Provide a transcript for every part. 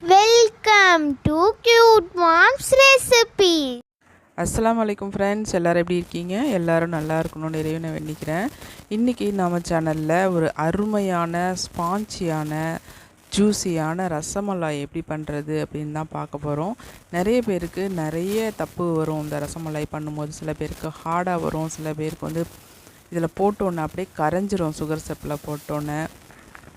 Welcome to cute moms recipe. அஸ்ஸலாமு அலைக்கும் friends, எல்லோரும் எப்படி இருக்கீங்க? எல்லோரும் நல்லா இருக்கணும்னு இறைவனை வேண்டிக்கிறேன். இன்றைக்கி நம்ம சேனலில் ஒரு அருமையான ஸ்பான்ச்சியான ஜூஸியான ரசமலாய் எப்படி பண்ணுறது அப்படின்னு தான் பார்க்க போகிறோம். நிறைய பேருக்கு நிறைய தப்பு வரும் இந்த ரசமலாய் பண்ணும்போது. சில பேருக்கு ஹார்டாக வரும், சில பேருக்கு வந்து இதில் போட்டோன்னே அப்படியே கரைஞ்சிரும். சுகர் சிரப்பில் போட்டோன்னே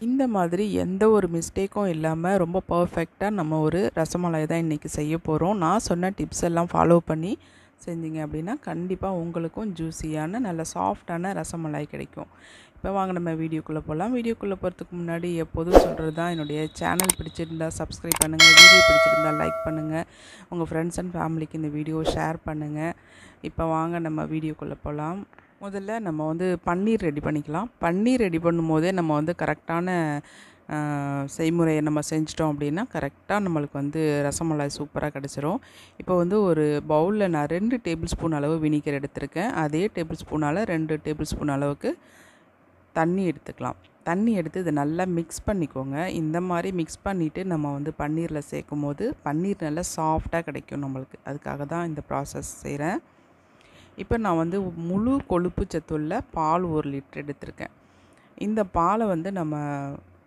இந்த மாதிரி எந்த ஒரு மிஸ்டேக்கும் இல்லாமல் ரொம்ப பர்ஃபெக்டாக நம்ம ஒரு ரசமலாய் தான் இன்றைக்கி செய்ய போகிறோம். நான் சொன்ன டிப்ஸ் எல்லாம் ஃபாலோ பண்ணி செஞ்சீங்க அப்படின்னா கண்டிப்பாக உங்களுக்கும் ஜூஸியான நல்ல சாஃப்டான ரசமலாய் கிடைக்கும். இப்போ வாங்க நம்ம வீடியோக்குள்ளே போகலாம். வீடியோக்குள்ளே போகிறதுக்கு முன்னாடி எப்போதும் சொல்கிறது தான், என்னுடைய சேனல் பிடிச்சிருந்தா சப்ஸ்கிரைப் பண்ணுங்கள், வீடியோ பிடிச்சிருந்தால் லைக் பண்ணுங்கள், உங்கள் ஃப்ரெண்ட்ஸ் அண்ட் ஃபேமிலிக்கு இந்த வீடியோவை ஷேர் பண்ணுங்கள். இப்போ வாங்க நம்ம வீடியோக்குள்ளே போகலாம். முதல்ல நம்ம வந்து பன்னீர் ரெடி பண்ணிக்கலாம். பன்னீர் ரெடி பண்ணும்போதே நம்ம வந்து கரெக்டான செய்முறையை நம்ம செஞ்சிட்டோம் அப்படின்னா கரெக்டாக நம்மளுக்கு வந்து ரசமலாய் சூப்பராக கிடச்சிரும். இப்போ வந்து ஒரு பவுலில் நான் 2 டேபிள் ஸ்பூன் அளவு வினிகர் எடுத்திருக்கேன். அதே டேபிள் ஸ்பூனால் 2 டேபிள் ஸ்பூன் அளவுக்கு தண்ணி எடுத்துக்கலாம். தண்ணி எடுத்து இதை நல்லா மிக்ஸ் பண்ணிக்கோங்க. இந்த மாதிரி மிக்ஸ் பண்ணிவிட்டு நம்ம வந்து பன்னீரில் சேர்க்கும் போது பன்னீர் நல்லா சாஃப்டாக கிடைக்கும் நம்மளுக்கு. அதுக்காக தான் இந்த ப்ராசஸ் செய்கிறேன். இப்போ நான் வந்து முழு கொழுப்பு சத்துள்ள பால் 1 லிட்டர் எடுத்திருக்கேன். இந்த பாலை வந்து நம்ம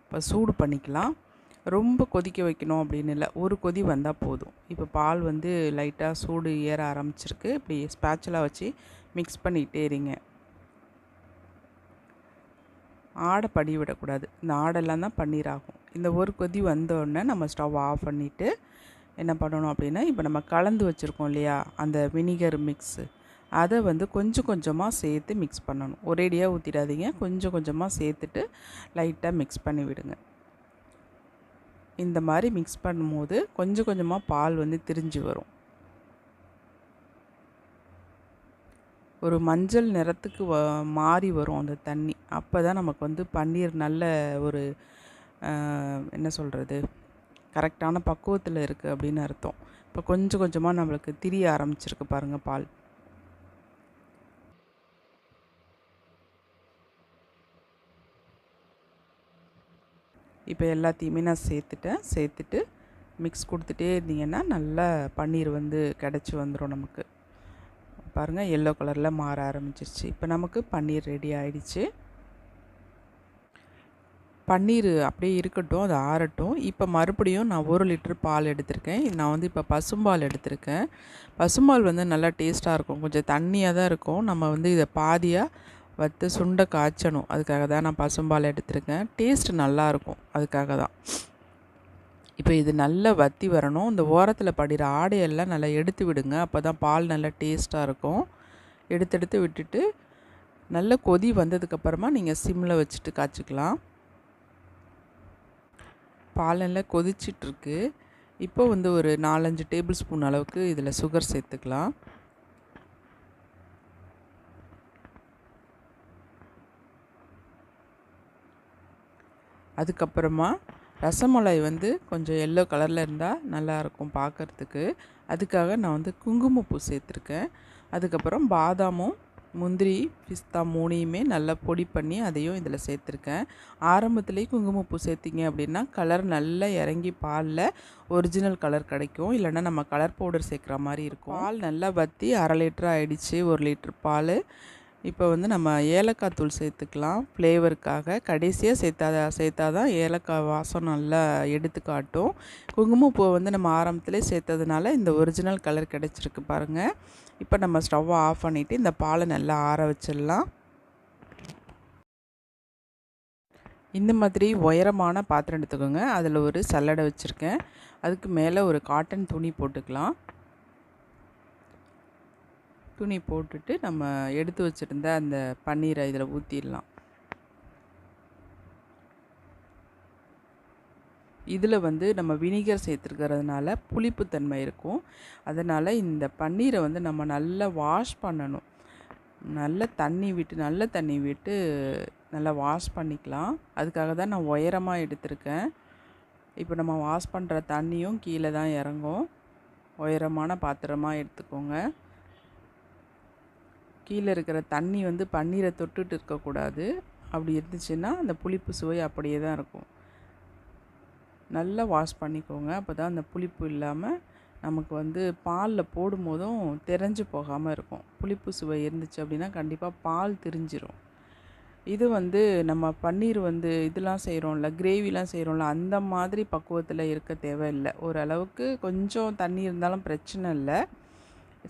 இப்போ சூடு பண்ணிக்கலாம். ரொம்ப கொதிக்க வைக்கணும் அப்படின்னு இல்லை, ஒரு கொதி வந்தால் போதும். இப்போ பால் வந்து லைட்டாக சூடு ஏற ஆரம்பிச்சிருக்கு. இப்படி ஸ்பேச்சுலா வச்சு மிக்ஸ் பண்ணிகிட்டே இருங்க. ஆடை படி விடக்கூடாது. இந்த ஆடெல்லாம் தான் பன்னீர் ஆகும். இந்த ஒரு கொதி வந்தோடனே நம்ம ஸ்டவ் ஆஃப் பண்ணிவிட்டு என்ன பண்ணணும் அப்படின்னா, இப்போ நம்ம கலந்து வச்சுருக்கோம் இல்லையா அந்த வினிகர் மிக்ஸு, அதை வந்து கொஞ்சம் கொஞ்சமாக சேர்த்து மிக்ஸ் பண்ணணும். ஒரேடியாக ஊற்றிடாதீங்க, கொஞ்சம் கொஞ்சமாக சேர்த்துட்டு லைட்டாக மிக்ஸ் பண்ணி விடுங்க. இந்த மாதிரி மிக்ஸ் பண்ணும்போது கொஞ்சம் கொஞ்சமாக பால் வந்து திரிஞ்சு வரும். ஒரு மஞ்சள் நிறத்துக்கு மாறி வரும் அந்த தண்ணி. அப்போ தான் நமக்கு வந்து பன்னீர் நல்ல ஒரு என்ன சொல்கிறது, கரெக்டான பக்குவத்தில் இருக்குது அப்படின்னு அர்த்தம். இப்போ கொஞ்சம் கொஞ்சமாக நம்மளுக்கு திரிய ஆரம்பிச்சிருக்கு பாருங்கள் பால். இப்போ எல்லாத்தையுமே நான் சேர்த்துட்டு மிக்ஸ் கொடுத்துட்டே இருந்தீங்கன்னா நல்லா பன்னீர் வந்து கிடச்சி வந்துடும் நமக்கு. பாருங்கள், எல்லோ கலரில் மாற ஆரம்பிச்சிருச்சு. இப்போ நமக்கு பன்னீர் ரெடி ஆகிடுச்சு. பன்னீர் அப்படியே இருக்கட்டும், அது ஆறட்டும். இப்போ மறுபடியும் நான் 1 லிட்டர் பால் எடுத்திருக்கேன். நான் வந்து இப்போ பசும்பால் எடுத்திருக்கேன். பசும்பால் வந்து நல்லா டேஸ்ட்டாக இருக்கும். கொஞ்சம் தண்ணியாக தான் இருக்கும். நம்ம வந்து இதை பாதியாக வற்று சுண்டை காய்ச்சணும். அதுக்காக தான் நான் பசும்பால் எடுத்திருக்கேன். டேஸ்ட்டு நல்லாயிருக்கும், அதுக்காக தான். இப்போ இது நல்லா வற்றி வரணும். இந்த ஓரத்தில் படிகிற ஆடையெல்லாம் நல்லா எடுத்து விடுங்க. அப்போ தான் பால் நல்லா டேஸ்ட்டாக இருக்கும். எடுத்து விட்டுட்டு நல்ல கொதி வந்ததுக்கப்புறமா நீங்கள் சிம்மில் வச்சுட்டு காய்ச்சிக்கலாம். பால் நல்லா கொதிச்சிட்ருக்கு. இப்போ வந்து ஒரு 4-5 டேபிள் ஸ்பூன் அளவுக்கு இதில் சுகர் சேர்த்துக்கலாம். அதுக்கப்புறமா ரசமலாய் வந்து கொஞ்சம் எல்லோ கலரில் இருந்தால் நல்லாயிருக்கும் பார்க்குறதுக்கு. அதுக்காக நான் வந்து குங்குமப்பூ சேர்த்துருக்கேன். அதுக்கப்புறம் பாதாமும் முந்திரி பிஸ்தா 3யுமே நல்லா பொடி பண்ணி அதையும் இதில் சேர்த்துருக்கேன். ஆரம்பத்துலேயே குங்குமப்பூ சேர்த்திங்க அப்படின்னா கலர் நல்லா இறங்கி பாலில் ஒரிஜினல் கலர் கிடைக்கும். இல்லைன்னா நம்ம கலர் பவுடர் சேர்க்குற மாதிரி இருக்கும். பால் நல்லா வற்றி 1/2 லிட்டர் ஆகிடுச்சு. 1 லிட்டர் பால். இப்போ வந்து நம்ம ஏலக்காய் தூள் சேர்த்துக்கலாம் ஃப்ளேவருக்காக. கடைசியாக சேர்த்தா தான் ஏலக்காய் வாசம் நல்லா எடுத்து காட்டும். குங்குமப்பூவை வந்து நம்ம ஆரம்பத்திலே சேர்த்ததுனால இந்த ஒரிஜினல் கலர் கிடச்சிருக்கு பாருங்கள். இப்போ நம்ம ஸ்டவ்வை ஆஃப் பண்ணிவிட்டு இந்த பாலை நல்லா ஆற வச்சிடலாம். இந்த மாதிரி உயரமான பாத்திரம் எடுத்துக்கோங்க. அதில் ஒரு சல்லடை வச்சுருக்கேன். அதுக்கு மேலே ஒரு காட்டன் துணி போட்டுக்கலாம். துணி போட்டுட்டு நம்ம எடுத்து வச்சுருந்த அந்த பன்னீரை இதில் ஊற்றிடலாம். இதில் வந்து நம்ம வினிகர் சேர்த்துருக்கிறதுனால புளிப்புத்தன்மை இருக்கும். அதனால் இந்த பன்னீரை வந்து நம்ம நல்லா வாஷ் பண்ணணும். நல்ல தண்ணி விட்டு நல்லா வாஷ் பண்ணிக்கலாம். அதுக்காக தான் நான் உயரமாக எடுத்திருக்கேன். இப்போ நம்ம வாஷ் பண்ணுற தண்ணியும் கீழே தான் இறங்கும். உயரமான பாத்திரமாக எடுத்துக்கோங்க. கீழே இருக்கிற தண்ணி வந்து பன்னீரை தொட்டுட்டு இருக்கக்கூடாது. அப்படி இருந்துச்சுன்னா அந்த புளிப்பு சுவை அப்படியே தான் இருக்கும். நல்லா வாஷ் பண்ணிக்கோங்க. அப்போ தான் அந்த புளிப்பு இல்லாமல் நமக்கு வந்து பாலில் போடும்போதும் தெரிஞ்சு போகாமல் இருக்கும். புளிப்பு சுவை இருந்துச்சு அப்படின்னா கண்டிப்பாக பால் திரிஞ்சிரும். இது வந்து நம்ம பன்னீர் வந்து இதெல்லாம் செய்கிறோம்ல, கிரேவிலாம் செய்கிறோம்ல, அந்த மாதிரி பக்குவத்தில் இருக்க தேவையில்லை. ஓரளவுக்கு கொஞ்சம் தண்ணி இருந்தாலும் பிரச்சனை இல்லை.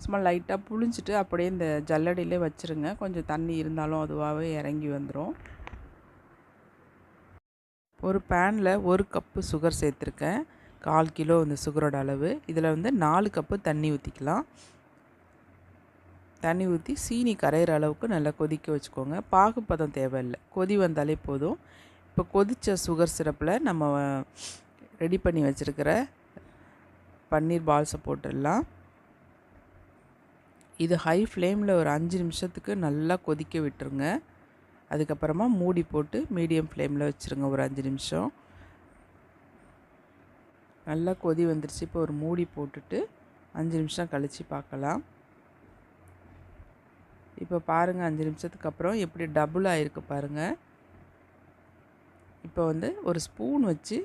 சும்மா லைட்டாக புழிஞ்சிட்டு அப்படியே இந்த ஜல்லடையிலே வச்சுருங்க. கொஞ்சம் தண்ணி இருந்தாலும் அதுவாகவே இறங்கி வந்துடும். ஒரு பேனில் 1 கப்பு சுகர் சேர்த்துருக்கேன். 1/4 கிலோ இந்த சுகரோட அளவு. இதில் வந்து 4 கப்பு தண்ணி ஊற்றிக்கலாம். தண்ணி ஊற்றி சீனி கரையிற அளவுக்கு நல்லா கொதிக்க வச்சுக்கோங்க. பாகுப்பதம் தேவையில்லை, கொதி வந்தாலே போதும். இப்போ கொதித்த சுகர் சிரப்பில் நம்ம ரெடி பண்ணி வச்சுருக்கிற பன்னீர் பால்ஸை போட்டுடலாம். இது ஹை ஃப்ளேமில் ஒரு 5 நிமிஷத்துக்கு நல்லா கொதிக்க விட்டுருங்க. அதுக்கப்புறமா மூடி போட்டு மீடியம் ஃப்ளேமில் வச்சுருங்க ஒரு 5 நிமிஷம். நல்லா கொதி வந்துருச்சு. இப்போ ஒரு மூடி போட்டுட்டு 5 நிமிஷம் கழித்து பார்க்கலாம். இப்போ பாருங்கள், 5 நிமிஷத்துக்கு அப்புறம் எப்படி டபுள் ஆகிருக்கு பாருங்கள். இப்போ வந்து ஒரு ஸ்பூன் வச்சு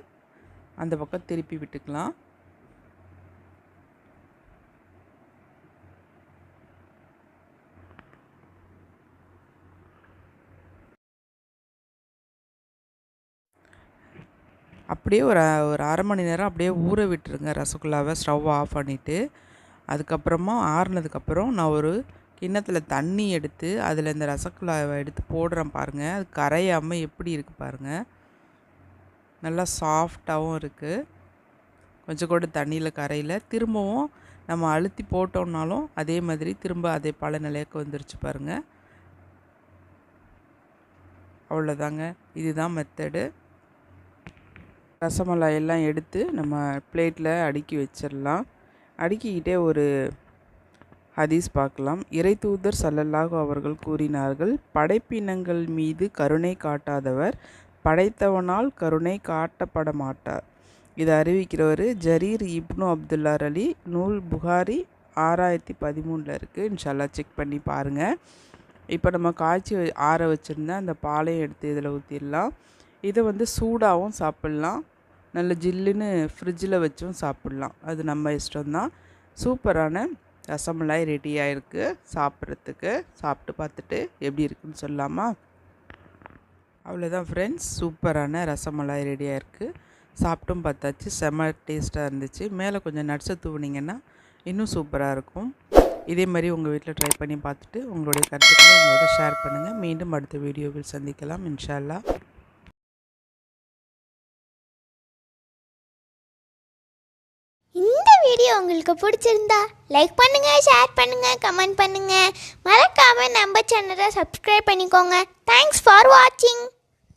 அந்த பக்கம் திருப்பி விட்டுக்கலாம். அப்படியே ஒரு 1/2 மணி நேரம் அப்படியே ஊற விட்டுருங்க ரசகுல்லாவை. ஸ்டவ் ஆஃப் பண்ணிவிட்டு அதுக்கப்புறமா ஆறுனதுக்கப்புறம் நான் ஒரு கிண்ணத்தில் தண்ணி எடுத்து அதில் இந்த ரசகுல்லாவை எடுத்து போடுறேன் பாருங்கள். அது கரையாமல் எப்படி இருக்குது பாருங்கள். நல்லா சாஃப்டாகவும் இருக்குது. கொஞ்சம் கூட தண்ணியில் கரையில். திரும்பவும் நம்ம அழுத்தி போட்டோம்னாலும் அதே மாதிரி திரும்ப அதே பல நிலைக்கு வந்துருச்சு பாருங்கள். அவ்வளோதாங்க, இதுதான் மெத்தடு. ரசமலாயெல்லாம் எடுத்து நம்ம பிளேட்டில் அடுக்கி வச்சிடலாம். அடுக்கிக்கிட்டே ஒரு ஹதீஸ் பார்க்கலாம். இறை தூதர் ஸல்லல்லாஹு அவர்கள் கூறினார்கள், படைப்பினங்கள் மீது கருணை காட்டாதவர் படைத்தவனால் கருணை காட்டப்பட மாட்டார். இதை அறிவிக்கிறவர் ஜரீர் இப்னு அப்துல்லா அலி. நூல் புகாரி 6013 இருக்குது. இன்ஷால்லா செக் பண்ணி பாருங்கள். இப்போ நம்ம காய்ச்சி ஆற வச்சுருந்தா அந்த பாலையும் எடுத்து இதில் ஊற்றிடலாம். இதை வந்து சூடாகவும் சாப்பிட்லாம், நல்ல ஜில்லுன்னு ஃப்ரிட்ஜில் வச்சும் சாப்பிட்லாம். அது நம்ம இஷ்டம்தான். சூப்பரான ரசமலாய் ரெடியாக இருக்குது சாப்பிட்றதுக்கு. சாப்பிட்டு பார்த்துட்டு எப்படி இருக்குன்னு சொல்லலாமா? அவ்வளோதான் ஃப்ரெண்ட்ஸ், சூப்பரான ரசமலாய் ரெடியாக இருக்குது. சாப்பிட்டும் பார்த்தாச்சு, செம்ம டேஸ்ட்டாக இருந்துச்சு. மேலே கொஞ்சம் நட்ஸை தூவினீங்கன்னா இன்னும் சூப்பராக இருக்கும். இதே மாதிரி உங்கள் வீட்டில் ட்ரை பண்ணி பார்த்துட்டு உங்களுடைய கருத்துக்களை உங்களோட ஷேர் பண்ணுங்கள். மீண்டும் அடுத்த வீடியோவில் சந்திக்கலாம் இன்ஷா அல்லாஹ். இந்த வீடியோ உங்களுக்கு பிடிச்சிருந்தா லைக் பண்ணுங்க, ஷேர் பண்ணுங்க, கமெண்ட் பண்ணுங்க. மறக்காம நம்ம சேனலை சப்ஸ்கிரைப் பண்ணிக்கோங்க. தேங்க்ஸ் ஃபார் வாட்சிங்.